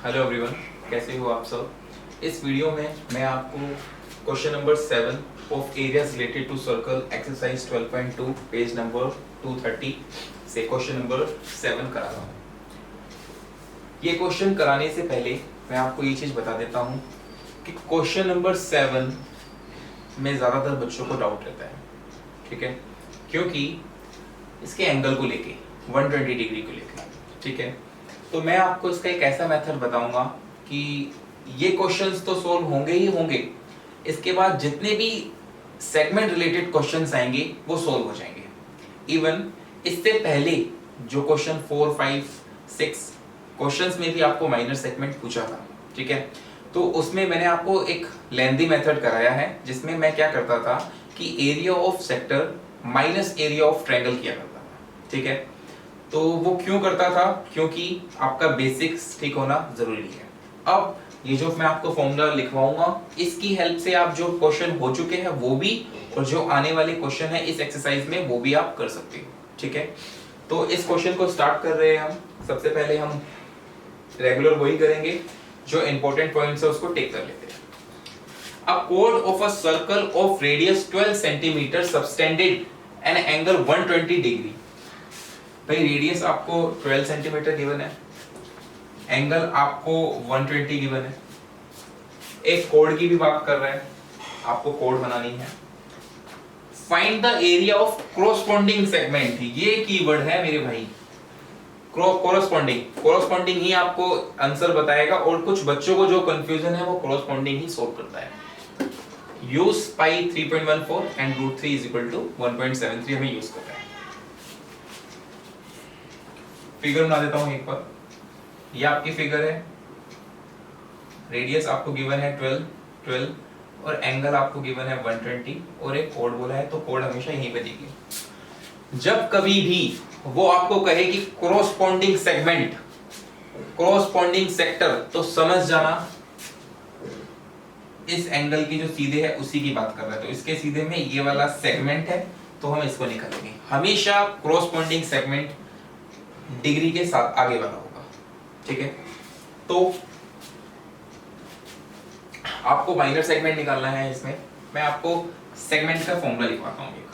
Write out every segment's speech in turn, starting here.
Hello everyone, कैसे हो आप सब। इस वीडियो में मैं आपको question number 7 of areas related to circle exercise 12.2 page number 230 से क्वेश्चन नंबर 7 करा रहा हूँ। ये क्वेश्चन कराने से पहले मैं आपको ये चीज़ बता देता हूँ कि क्वेश्चन नंबर 7 में ज़्यादातर बच्चों को डाउट रहता है, ठीक है, क्योंकि इसके एंगल को लेके 120 डिग्री को लेके, ठीक है। तो मैं आपको इसका एक ऐसा मेथड बताऊंगा कि ये क्वेश्चंस तो सॉल्व होंगे ही होंगे, इसके बाद जितने भी सेगमेंट रिलेटेड क्वेश्चंस आएंगे वो सॉल्व हो जाएंगे। इवन इससे पहले जो क्वेश्चन 4, 5, 6 क्वेश्चंस में भी आपको माइनर सेगमेंट पूछा था, ठीक है। तो उसमें मैंने आपको एक लेंथी मेथड कराया है जिसमें मैं क्या करता था कि area of sector minus area of triangle किया करता था, ठीक है। तो वो क्यों करता था? क्योंकि आपका बेसिक्स ठीक होना जरूरी है। अब ये जो मैं आपको फॉर्मूला लिखवाऊंगा, इसकी हेल्प से आप जो क्वेश्चन हो चुके हैं वो भी, और जो आने वाले क्वेश्चन है इस एक्सरसाइज में वो भी आप कर सकते हो, ठीक है। तो इस क्वेश्चन को स्टार्ट कर रहे हैं हम। सबसे पहले हम रेगुलर वही करेंगे, जो इंपॉर्टेंट पॉइंट्स है उसको टेक कर लेते हैं। अ chord of a circle of radius 12 cm subtended an angle 120 degree। भाई रेडियस आपको 12 सेंटीमीटर गिवन है, एंगल आपको 120 गिवन है, एक कोड की भी बात कर रहे हैं, आपको कोड बनानी है। Find the area of corresponding segment, ये कीवर्ड है मेरे भाई, कोरस्पॉन्डिंग ही आपको आंसर बताएगा, और कुछ बच्चों को जो कंफ्यूजन है वो कोरस्पॉन्डिंग ही सॉल्व करता है। Use pi 3.14 and √3 is equal to 1.73 हमें यूज करना है। फिगर बना देता हूं एक बार। ये आपकी फिगर है, रेडियस आपको गिवन है 12 और एंगल आपको गिवन है 120 और एक कोड बोला है, तो कोड हमेशा यहीं पे दिखेगी। जब कभी भी वो आपको कहे कि कोरस्पॉन्डिंग सेगमेंट, कोरस्पॉन्डिंग सेक्टर, तो समझ जाना इस एंगल की जो सीधे है उसी की बात कर रहा है। तो इसके सीधे में ये वाला सेगमेंट है, तो हम इसको निकालेंगे। हमेशा कोरस्पॉन्डिंग सेगमेंट डिग्री के साथ आगे वाला होगा, ठीक है। तो आपको माइनर सेगमेंट निकालना है। इसमें मैं आपको सेगमेंट का फॉर्मूला लिखवाता हूं, एक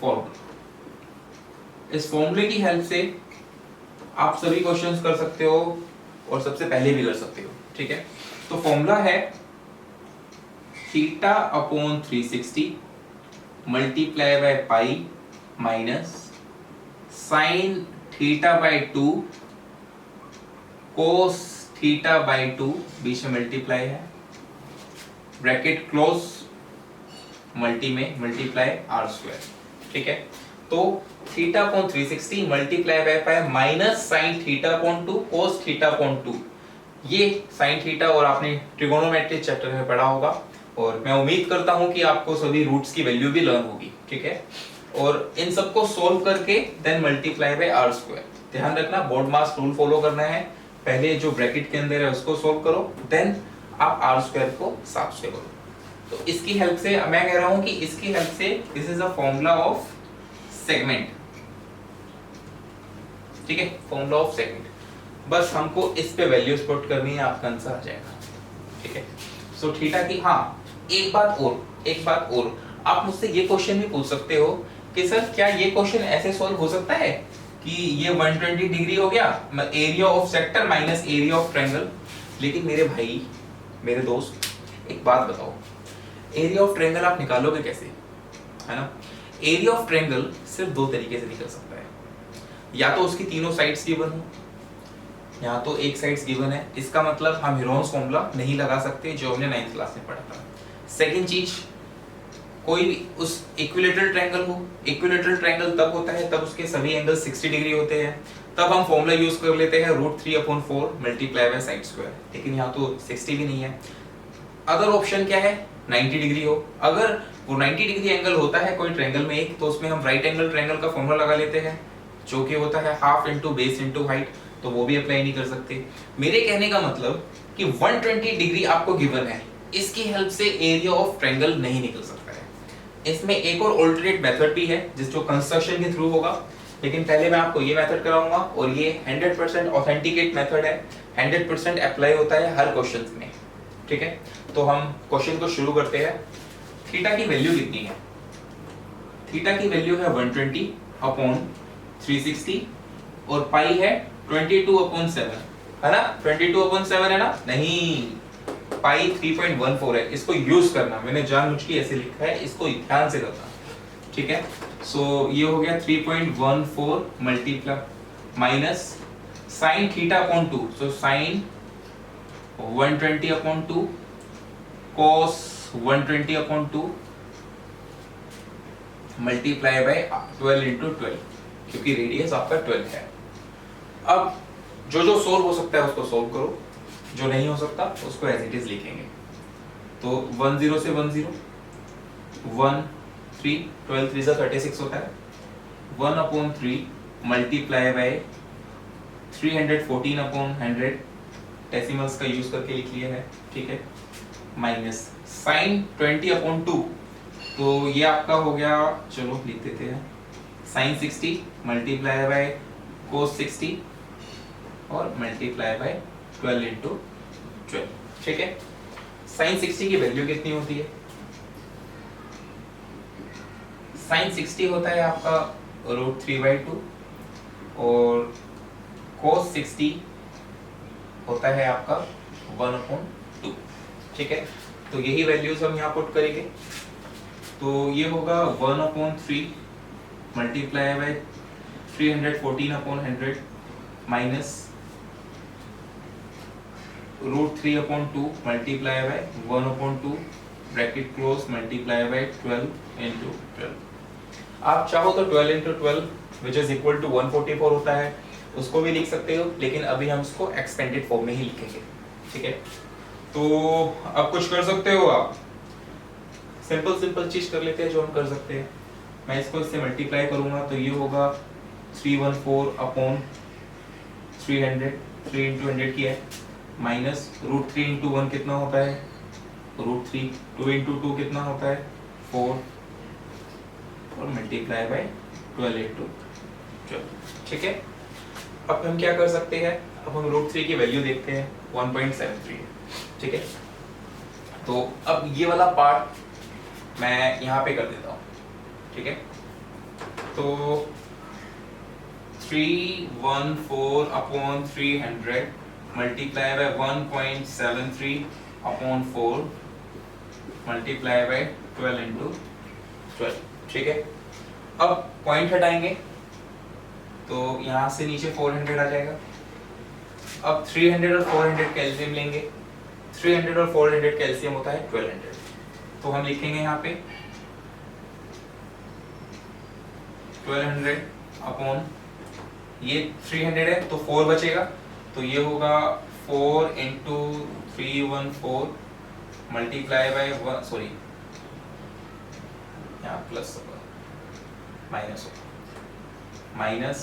फॉर्मूला। इस फॉर्मूले की हेल्प से आप सभी क्वेश्चंस कर सकते हो और सबसे पहले भी कर सकते हो, ठीक है। तो फॉर्मूला है theta upon 360 multiply by pi minus sine theta by 2 cos theta by 2, बीच में मल्टीप्लाई है, ब्रैकेट क्लोज, मल्टी में मल्टीप्लाई r स्क्वायर, ठीक है। तो theta upon 360 multiply by pi minus sine theta upon 2 cos theta upon 2। ये sine theta और आपने trigonometry chapter में पढ़ा होगा, और मैं उम्मीद करता हूं कि आपको सभी रूट्स की वैल्यू भी लर्न होगी, ठीक है। और इन सबको सोल्व करके then multiply by r square. ध्यान रखना, बोर्ड मास रूल फॉलो करना है। पहले जो ब्रैकेट के अंदर है उसको सोल्व करो, देन आप r स्क्वायर को साफ से करो। तो इसकी हेल्प से मैं कह रहा हूं कि इसकी हेल्प से this is a formula of segment, ठीक है, फॉर्मूला ऑफ सेगमेंट। बस हमको इस पे वैल्यूज पुट करनी है, आपका आंसर आ जाएगा, ठीक है। सो थीटा की, हाँ एक बात और आप मुझसे ये क्वेश्चन भी पूछ सकते हो कि सर क्या ये क्वेश्चन ऐसे सॉल्व हो सकता है कि ये 120 डिग्री हो गया, area of sector minus area of triangle. लेकिन मेरे भाई, मेरे दोस्त, एक बात बताओ, एरिया ऑफ ट्रायंगल आप निकालोगे कैसे, है ना। एरिया ऑफ ट्रायंगल सिर्फ दो तरीके से निकल सकता है, या तो उसकी तीनों साइड्स गिवन हो, या तो एक साइड्स गिवन है। इसका मतलब हम हीरोन्स फॉर्मूला नहीं लगा सकते जो हमने 9th क्लास में पढ़ा था। सेकंड चीज, कोई भी उस इक्विलैटरल ट्रायंगल हो, इक्विलैटरल ट्रायंगल तब होता है तब उसके सभी एंगल 60 डिग्री होते हैं, तब हम फॉर्मूला यूज कर लेते हैं √3/4 मल्टीप्लाई बाय साइड स्क्वायर। लेकिन यहाँ तो 60 भी नहीं है। अदर ऑप्शन क्या है, 90 डिग्री हो। अगर वो 90 डिग्री एंगल होता है कोई ट्रायंगल में एक, तो उसमें हम राइट एंगल ट्रायंगल का फॉर्मूला लगा लेते हैं, जो कि होता है half into base into height, तो वो भी अप्लाई नहीं कर सकते। मेरे कहने का मतलब कि 120 डिग्री आपको गिवन है, इसकी हेल्प से एरिया ऑफ ट्रायंगल नहीं निकल सकता है। इसमें एक और ऑल्टरनेट मेथड भी है, जिस जो कंस्ट्रक्शन के थ्रू होगा। लेकिन पहले मैं आपको ये मेथड कराऊंगा और ये 100% ऑथेंटिकेट मेथड है, 100% अप्लाई होता है हर क्वेश्चन में, ठीक है। तो हम क्वेश्चन को शुरू करते हैं। थीटा की वैल्यू कितनी है? थीटा की वैल्यू है 120 अपॉन 360 और पाई है 22/7, है ना? 22/7 है ना? नहीं, पाई 3.14 है। इसको यूज करना, मैंने जानबूझ के ऐसे लिखा है, इसको ध्यान से करना, ठीक है। सो ये हो गया 3.14 multiply minus sine theta upon 2, so sine 120/2 cos 120/2 multiply by 12 into 12, क्योंकि रेडियस आपका 12 है। अब जो सोल्व हो सकता है उसको सोल्व करो, जो नहीं हो सकता उसको एज इट इज लिखेंगे। तो 10 से 10 1 3 12 3 से 36 होता है, 1/3 मल्टीप्लाई बाय 314/100 डेसिमल्स का यूज करके लिख लिया है, ठीक है, माइनस साइन 20/2, तो ये आपका हो गया, चलो लिख देते हैं, साइन 60 मल्टीप्लाई बाय कोस 60 और मल्टीप्लाई बाय 12 into 12, ठीक है। साइन 60 की वैल्यू कितनी होती है? साइन 60 होता है आपका √3/2 और cos 60 होता है आपका 1/2, ठीक है। तो यही वैल्यूज हम यहाँ पुट करेंगे। तो ये होगा 1/3 multiply by 314/100 minus √3/2 multiply by 1/2 bracket close multiply by 12 into 12। आप चाहो तो 12 into 12 which is equal to 144 होता है, उसको भी लिख सकते हो, लेकिन अभी हम उसको एक्सपेंडेड फॉर्म में ही लिखेंगे, ठीक है। तो अब कुछ कर सकते हो आप, सिंपल चीज कर लेते हैं जो हम कर सकते हैं। मैं इसको इससे मल्टीप्लाई करूंगा तो ये होगा 314/300, 3 into 100 की है, माइनस √3 into 1 कितना होता है? √3, 2 into 2 कितना होता है? 4 और मल्टीप्लाई बाय 12 into 12, ठीक है। अब हम क्या कर सकते हैं? अब हम √3 की वैल्यू देखते हैं, 1.73 है, ठीक है। तो अब ये वाला पार्ट मैं यहाँ पे कर देता हूँ, ठीक है। तो 314/300 multiply by 1.73/4 multiply by 12 into 12, ठीक है। अब पॉइंट हटाएंगे तो यहाँ से नीचे 400 आ जाएगा। अब 300 और 400 कैल्शियम लेंगे, 300 और 400 कैल्शियम होता है 1200, तो हम लिखेंगे यहाँ पे 1200 अपॉन ये 300 है तो 4 बचेगा, तो ये होगा 4 into 314 मल्टीप्लाई बाय सॉरी यहाँ प्लस होगा, माइनस होगा, minus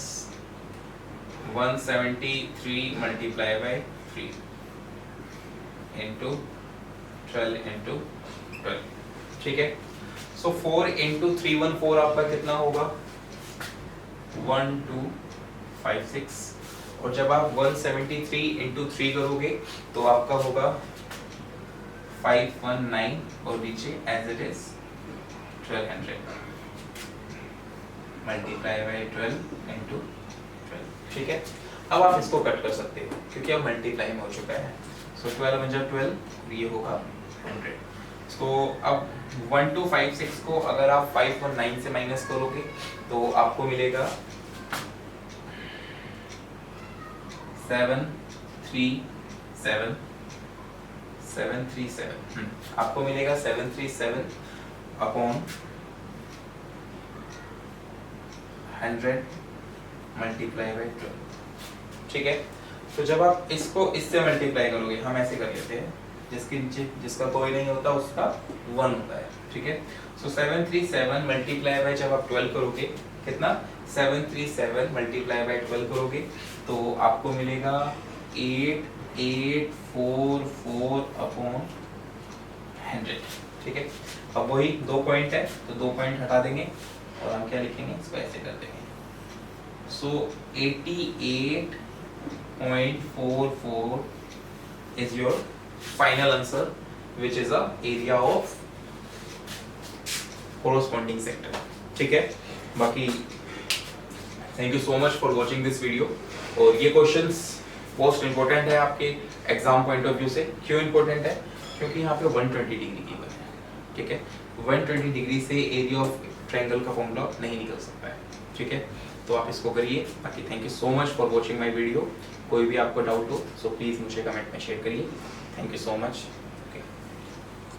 173 multiply by 3 into 12 into 12, ठीक है। सो 4 into 314 आपका कितना होगा? 1256, और जब आप 173 into 3 करोगे तो आपका होगा 519 और नीचे as it is 1200 multiply by 12 into 12, ठीक है। अब आप इसको कट कर सकते हो क्योंकि अब मल्टीप्लाई में हो चुका है। सो 12 × 12 ये होगा 100। तो अब 1256 को अगर आप 519 से माइनस करोगे तो आपको मिलेगा 737 आपको मिलेगा 737 अपॉन 100 मल्टीप्लाई बाय 12, ठीक है। तो जब आप इसको इससे मल्टीप्लाई करोगे, हम ऐसे कर लेते हैं, जिसके नीचे जिसका कोई नहीं होता उसका 1 होता है, ठीक है। सो 737 मल्टीप्लाई बाय जब आप 12 करोगे, कितना? 737 मल्टीप्लाई बाय 12 करोगे तो आपको मिलेगा 8844 अपॉन 100, ठीक है। अब वही 2 पॉइंट है तो 2 पॉइंट हटा देंगे और हम क्या लिखेंगे? इसको ऐसे कर देंगे So 88.44 is your final answer, which is a area of corresponding sector. ठीक है, बाकी thank you so much for watching this video. और ये क्वेश्चंस मोस्ट इंपॉर्टेंट है आपके एग्जाम पॉइंट ऑफ व्यू से। क्यों इंपॉर्टेंट है? क्योंकि यहाँ पे 120 डिग्री की है, ठीक है। 120 डिग्री से एरिया ऑफ ट्रायंगल का फॉर्मूला नहीं निकल सकता है, ठीक है। तो आप इसको करिए। बाकी thank you so much for watching my video. कोई भी आपको डाउट हो सो प्लीज़ मुझे कमेंट में शेयर करिए। Thank you so much.